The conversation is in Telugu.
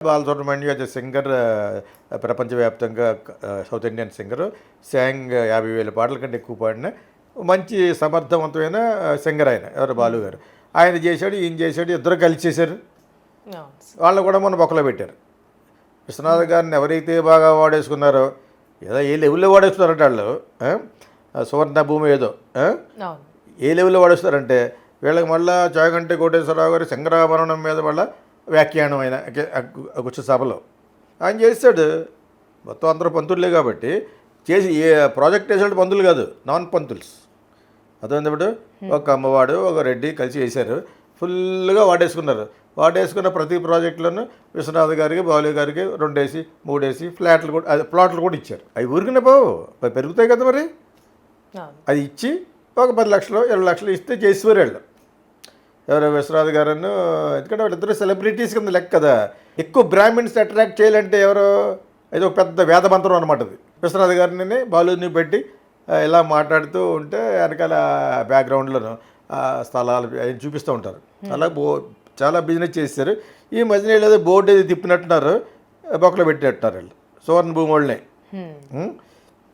బాలసుబ్రహ్మణ్యం యాజ్ సింగర్ ప్రపంచవ్యాప్తంగా సౌత్ ఇండియన్ సింగరు సాంగ్ 50,000 పాటల కంటే ఎక్కువ పాడిన మంచి సమర్థవంతమైన సింగర్ ఆయన. ఎవరు బాలు గారు. ఆయన చేశాడు, ఈయన చేశాడు, ఇద్దరు కలిసి చేశారు. వాళ్ళు కూడా మొన్న బొక్కలో పెట్టారు. విశ్వనాథ్ గారిని ఎవరైతే బాగా వాడేసుకున్నారో, ఏదో ఏ లెవెల్లో వాడేస్తున్నారంటే వాళ్ళు సువర్ణ భూమి ఏదో ఏ లెవెల్లో వాడేస్తారంటే వీళ్ళకి మళ్ళీ చాగంటి కోటేశ్వరరావు గారి శంకరాభరణం మీద మళ్ళీ వ్యాఖ్యానం ఆయన గుచ్చు సభలో ఆయన చేస్తాడు. మొత్తం అందరూ పంతులే కాబట్టి చేసి ఏ ప్రాజెక్ట్ వేసాడు పంతులు కాదు, నాన్ పంతుల్స్. అదేంటప్పుడు ఒక అమ్మవాడు ఒక రెడ్డి కలిసి వేశారు, ఫుల్గా వాడేసుకున్నారు. వాడేసుకున్న ప్రతి ప్రాజెక్టులను విశ్వనాథ్ గారికి బాలు గారికి 2 వేసి 3 వేసి ఫ్లాట్లు కూడా అది ప్లాట్లు కూడా ఇచ్చారు. అవి ఊరికనే పోవు, పెరుగుతాయి కదా మరి. అది ఇచ్చి ఒక 10 లక్షలు 20 లక్షలు ఇస్తే చేసేవారు వాళ్ళు. ఎవరో విశ్వనాథ్ గారను, ఎందుకంటే వాళ్ళిద్దరు సెలబ్రిటీస్ కింద లెక్క కదా. ఎక్కువ బ్రాహ్మిన్స్ అట్రాక్ట్ చేయాలంటే ఎవరో ఇది ఒక పెద్ద వేదమంత్రం అనమాట. అది విశ్వనాథ్ గారిని బాలుని పెట్టి ఇలా మాట్లాడుతూ ఉంటే వెనకాల బ్యాక్గ్రౌండ్లను స్థలాలు ఆయన చూపిస్తూ ఉంటారు. అలా చాలా బిజినెస్ చేస్తారు. ఈ మధ్యన ఏదో బోర్డు ఏది తిప్పినట్టున్నారు, బొక్కలు పెట్టినట్టున్నారు వాళ్ళు సువర్ణ భూమి వాళ్ళని.